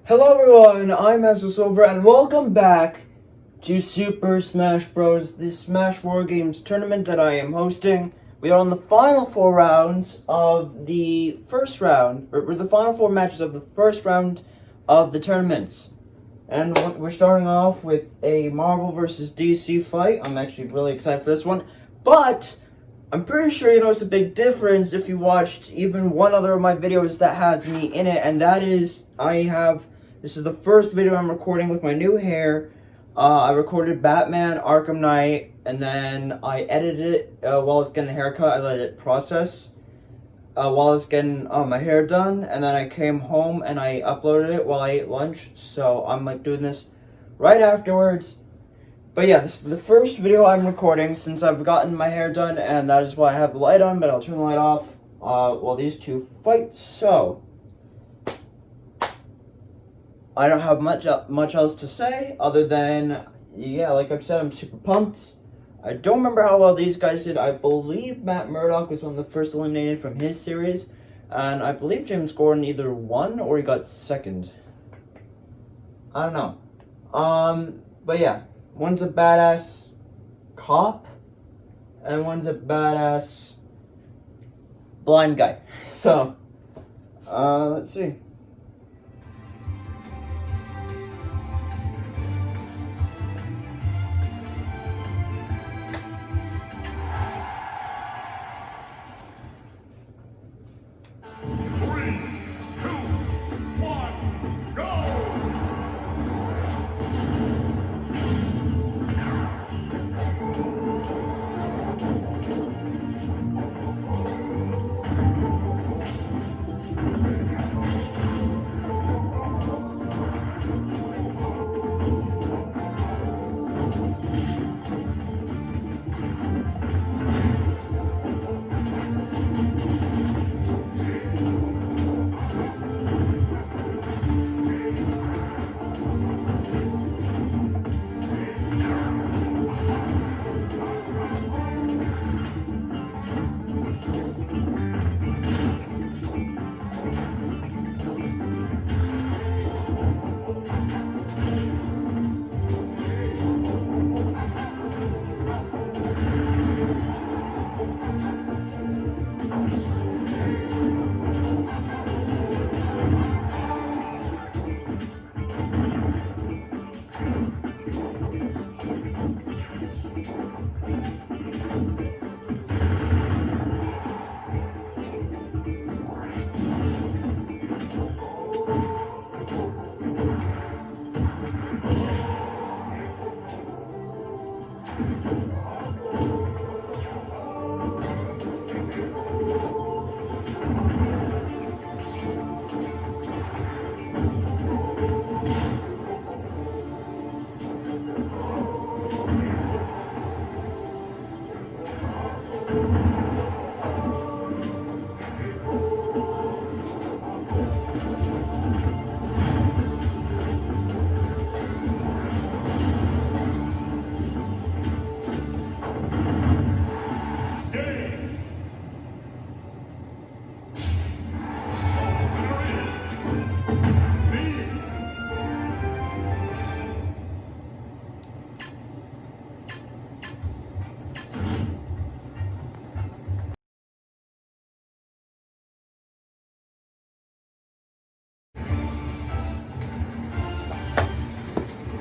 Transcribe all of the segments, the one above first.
Hello everyone, I'm Silver, and welcome back to Super Smash Bros. The Smash Wargames tournament that I am hosting. We are on the final four rounds of the first round, or the final four matches of the first round of the tournaments. And we're starting off with a Marvel versus DC fight. I'm actually really excited for this one, but I'm pretty sure you notice a big difference if you watched even one other of my videos that has me in it, and that is this is the first video I'm recording with my new hair. I recorded Batman Arkham Knight, and then I edited it while I was getting the haircut. I let it process while I was getting my hair done, and then I came home and I uploaded it while I ate lunch. So I'm doing this right afterwards. But yeah, this is the first video I'm recording since I've gotten my hair done, and that is why I have the light on, but I'll turn the light off while these two fight. So I don't have much else to say other than, yeah, like I've said, I'm super pumped. I don't remember how well these guys did. I believe Matt Murdock was one of the first eliminated from his series, and I believe James Gordon either won or he got second. I don't know. But yeah, one's a badass cop, and one's a badass blind guy. So, let's see.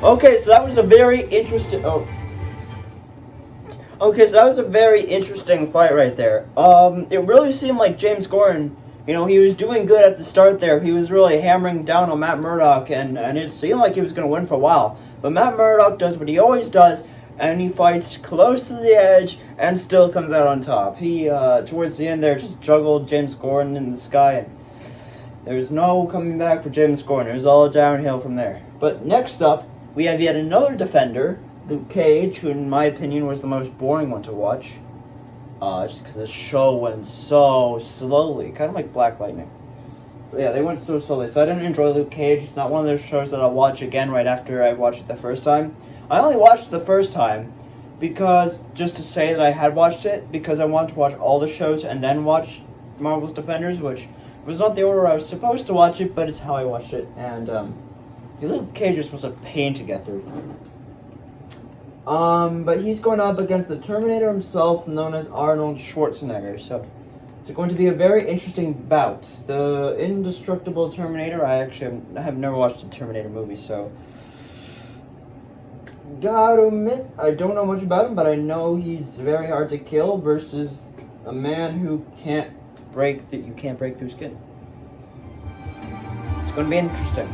Okay, so that was a very interesting. Okay, so that was a very interesting fight right there. It really seemed like James Gordon, he was doing good at the start there. He was really hammering down on Matt Murdock, and it seemed like he was going to win for a while. But Matt Murdock does what he always does, and he fights close to the edge and still comes out on top. He, towards the end there, just juggled James Gordon in the sky, and there's no coming back for James Gordon. It was all downhill from there. But next up, we have yet another defender, Luke Cage, who in my opinion was the most boring one to watch. Just because the show went so slowly, kind of like Black Lightning. But yeah, they went so slowly, so I didn't enjoy Luke Cage. It's not one of those shows that I'll watch again right after I watched it the first time. I only watched it the first time because, just to say that I had watched it, because I wanted to watch all the shows and then watch Marvel's Defenders, which was not the order I was supposed to watch it, but it's how I watched it. And Luke Cage is supposed to pain to get through. But he's going up against the Terminator himself, known as Arnold Schwarzenegger. So it's going to be a very interesting bout. The indestructible Terminator. I have never watched a Terminator movie, so gotta admit I don't know much about him, but I know he's very hard to kill versus a man who can't break through skin. It's going to be interesting.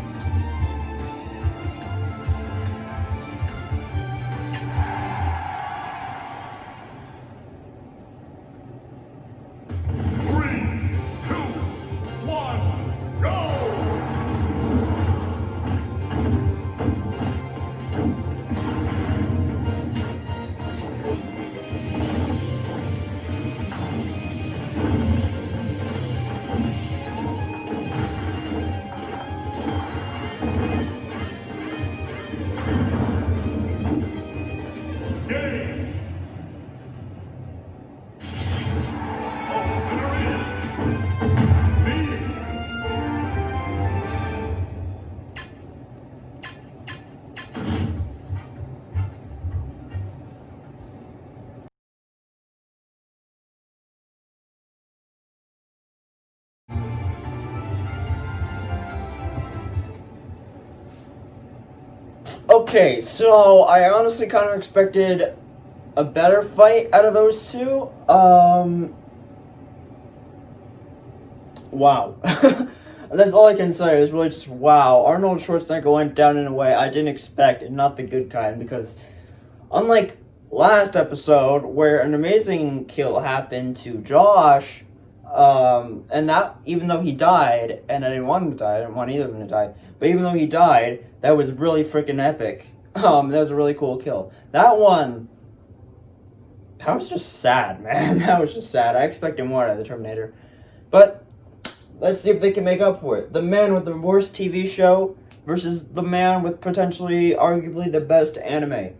Okay, so I honestly kind of expected a better fight out of those two. Wow. That's all I can say. It was really just wow. Arnold Schwarzenegger went down in a way I didn't expect, and not the good kind, because unlike last episode where an amazing kill happened to Josh, and that, even though he died, and I didn't want him to die, I didn't want either of them to die, but even though he died, that was really freaking epic. That was a really cool kill. That one, that was just sad, man. That was just sad. I expected more out of the Terminator. But let's see if they can make up for it. The man with the worst TV show versus the man with potentially, arguably, the best anime.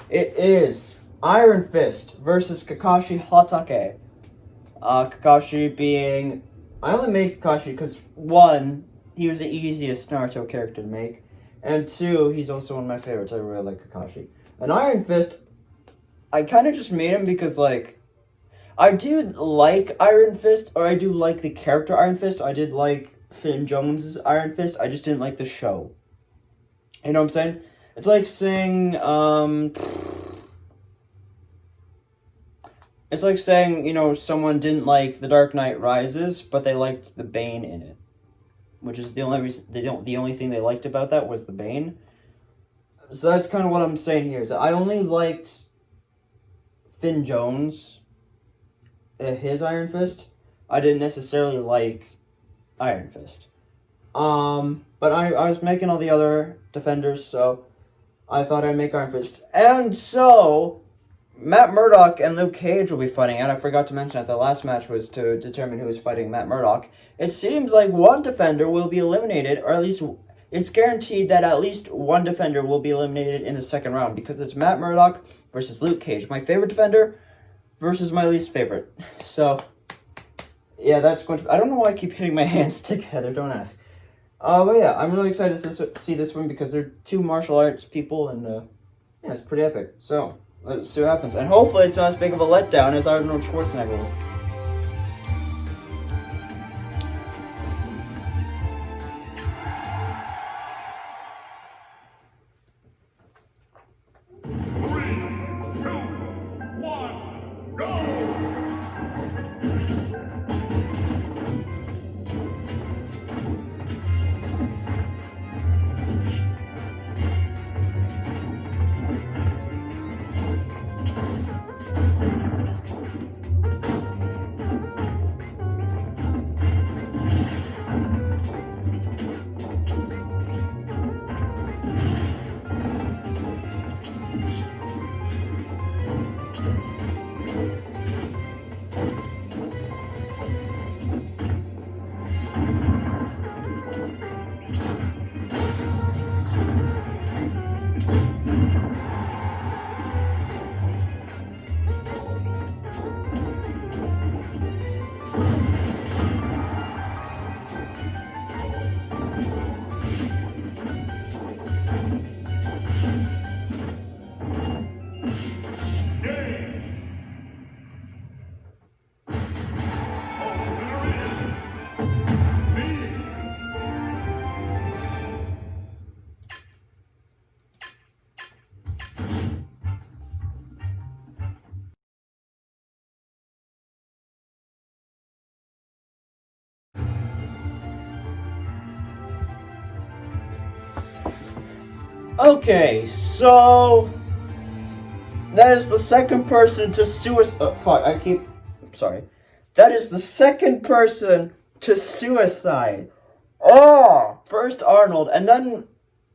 It is Iron Fist versus Kakashi Hatake. Kakashi being... I only made Kakashi because, one, he was the easiest Naruto character to make, and two, he's also one of my favorites. I really like Kakashi. And Iron Fist, I kind of just made him because, like, I do like Iron Fist, or I do like the character Iron Fist. I did like Finn Jones' Iron Fist. I just didn't like the show. You know what I'm saying? It's like saying, it's like saying, you know, someone didn't like The Dark Knight Rises, but they liked the Bane in it. Which is the only reason, the only thing they liked about that was the Bane. So that's kind of what I'm saying here. Is I only liked Finn Jones, his Iron Fist. I didn't necessarily like Iron Fist. But I was making all the other defenders, so I thought I'd make Iron Fist. And so Matt Murdock and Luke Cage will be fighting, and I forgot to mention that the last match was to determine who was fighting Matt Murdock. It seems like one defender will be eliminated, or at least it's guaranteed that at least one defender will be eliminated in the second round, because it's Matt Murdock versus Luke Cage, my favorite defender versus my least favorite. So, yeah, that's going to... I don't know why I keep hitting my hands together, don't ask. But yeah, I'm really excited to see this one because they're two martial arts people, and yeah, it's pretty epic. So, let's see what happens. And hopefully it's not as big of a letdown as Arnold Schwarzenegger was. Okay, so that is the second person to suicide. Sorry. That is the second person to suicide. Oh, first Arnold, and then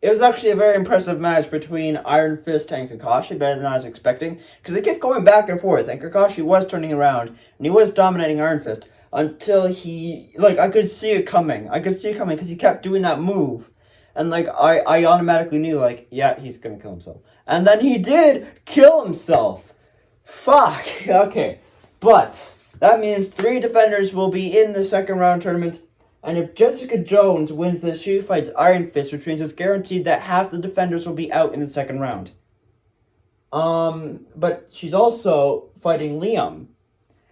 it was actually a very impressive match between Iron Fist and Kakashi, better than I was expecting, because they kept going back and forth, and Kakashi was turning around, and he was dominating Iron Fist, until I could see it coming. I could see it coming, because he kept doing that move, and, I automatically knew, yeah, he's gonna kill himself. And then he did kill himself. Fuck, okay. But that means 3 defenders will be in the second round tournament. And if Jessica Jones wins this, she fights Iron Fist, which means it's guaranteed that half the defenders will be out in the second round. But she's also fighting Liam.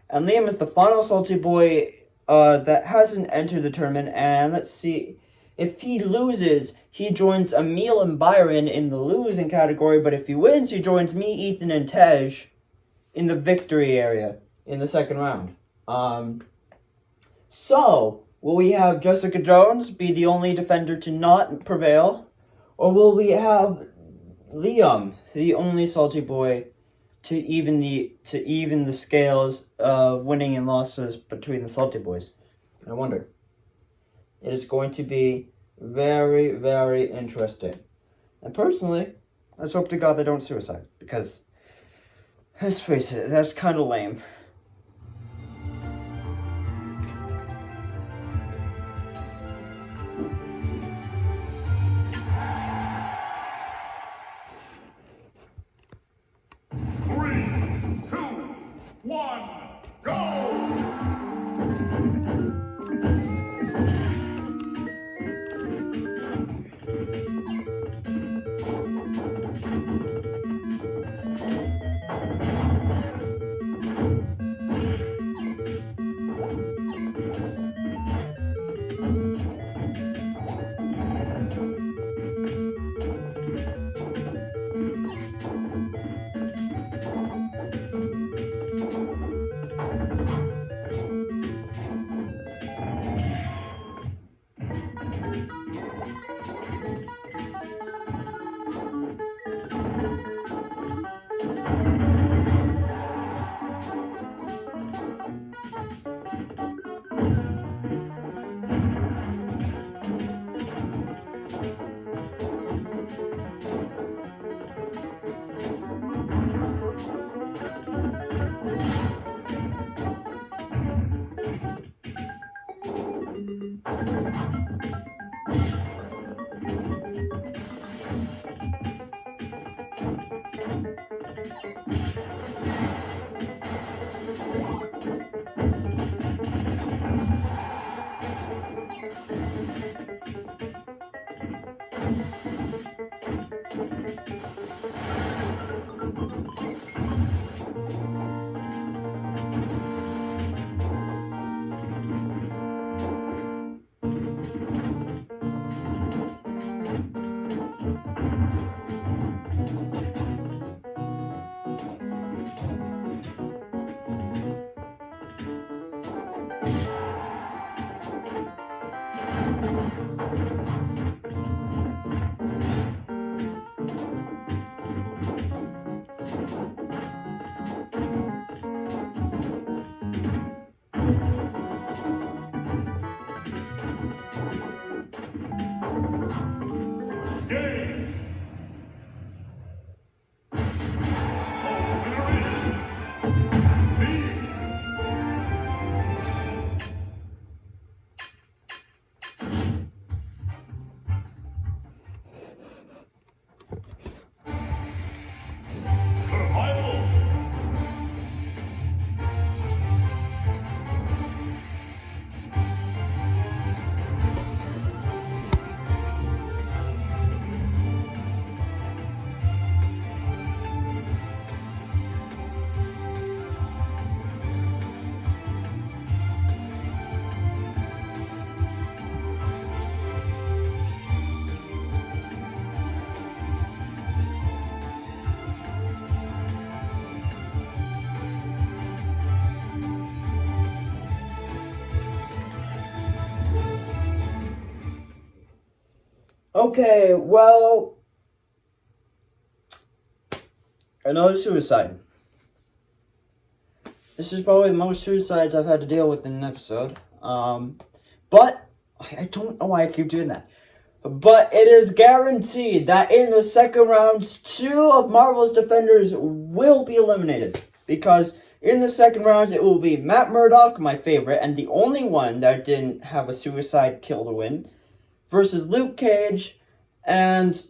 And Liam is the final salty boy that hasn't entered the tournament. And let's see. If he loses, he joins Emil and Byron in the losing category. But if he wins, he joins me, Ethan, and Tej in the victory area in the second round. So, will we have Jessica Jones be the only defender to not prevail? Or will we have Liam, the only salty boy, to even the scales of winning and losses between the salty boys? I wonder. It is going to be very, very interesting. And personally, let's hope to God they don't suicide, because let's face it, that's kind of lame. Okay, well, Another suicide. This is probably the most suicides I've had to deal with in an episode. But I don't know why I keep doing that. But it is guaranteed that in the second round, 2 of Marvel's defenders will be eliminated. Because in the second round, it will be Matt Murdock, my favorite, and the only one that didn't have a suicide kill to win, versus Luke Cage, and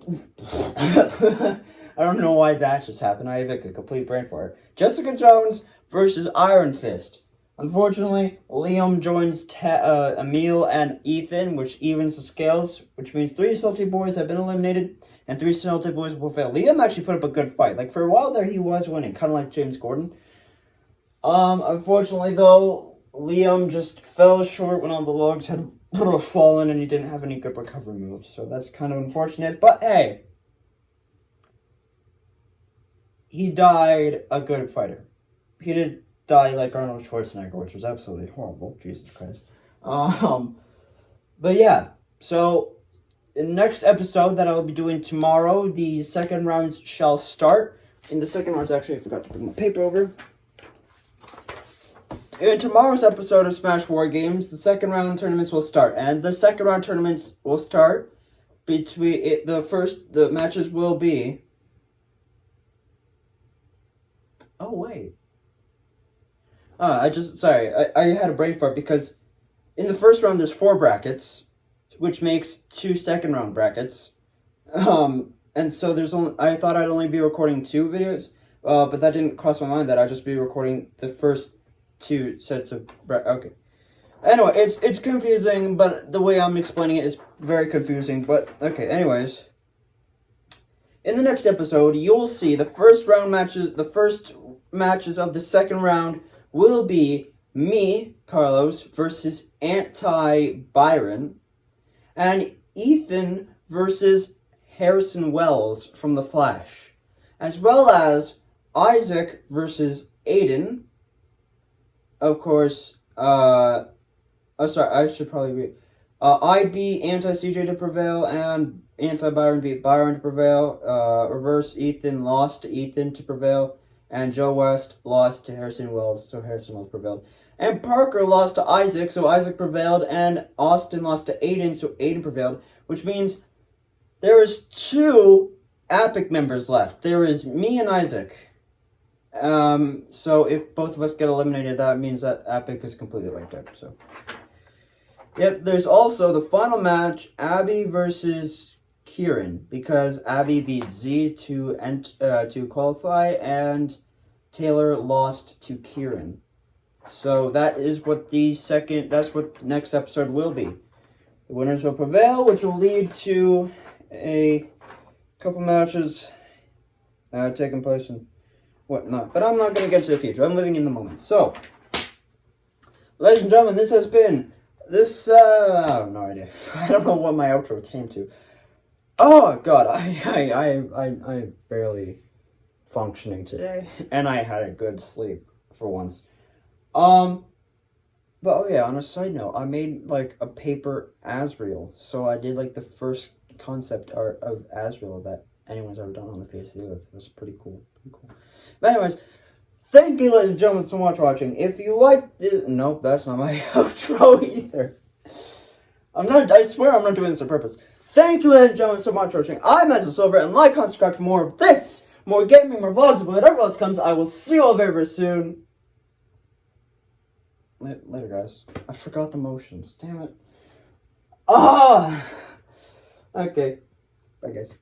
I don't know why that just happened. I have like a complete brain for it. Jessica Jones versus Iron Fist. Unfortunately, Liam joins Emil and Ethan, which evens the scales, which means 3 Salty Boys have been eliminated, and 3 Salty Boys will fail. Liam actually put up a good fight. Like, for a while there, he was winning, kind of like James Gordon. Unfortunately, though, Liam just fell short when all the logs had fallen, and he didn't have any good recovery moves, so that's kind of unfortunate. But, hey, he died a good fighter. He did die like Arnold Schwarzenegger, which was absolutely horrible. Jesus Christ. But yeah, so in the next episode that I'll be doing tomorrow, the second rounds shall start. In the second rounds, actually, I forgot to bring my paper over. In tomorrow's episode of Smash Wargames, the second round tournaments will start, and the second round tournaments will start between the matches will be. Oh wait. I had a brain fart because in the first round there's 4 brackets, which makes 2 second round brackets. And so I thought I'd only be recording 2 videos, but that didn't cross my mind that I'd just be recording the first 2 sets of okay. Anyway, it's confusing, but the way I'm explaining it is very confusing, but okay, anyways. In the next episode, you'll see the first matches of the second round will be me, Carlos, versus Anti-Byron, and Ethan versus Harrison Wells from The Flash, as well as Isaac versus Aiden. Of course, I should probably read. I beat Anti-CJ to prevail, and Anti-Byron beat Byron to prevail. Reverse Ethan lost to Ethan to prevail. And Joe West lost to Harrison Wells, so Harrison Wells prevailed. And Parker lost to Isaac, so Isaac prevailed. And Austin lost to Aiden, so Aiden prevailed. Which means there is 2 Epic members left. There is me and Isaac. So if both of us get eliminated, that means that Epic is completely wiped out. So, yep. There's also the final match: Abby versus Kieran, because Abby beat Z to qualify, and Taylor lost to Kieran. So that is what that's what next episode will be. The winners will prevail, which will lead to a couple matches taking place and whatnot. But I'm not going to get to the future. I'm living in the moment. So, ladies and gentlemen, this has been I have no idea. I don't know what my outro came to. Oh God, I barely functioning today, and I had a good sleep for once. But oh yeah, on a side note, I made like a paper Azrael, so I did like the first concept art of Azrael that anyone's ever done on the face of the earth. It was pretty cool, But anyways, thank you, ladies and gentlemen, so much for watching. If you like this, nope, that's not my outro either. I swear I'm not doing this on purpose. Thank you, ladies and gentlemen, so much for watching. I'm Silver, and like, comment, subscribe for more of this, more gaming, more vlogs, but whatever else comes, I will see you all very, very soon. Later, guys. I forgot the motions. Damn it. Okay. Bye, guys.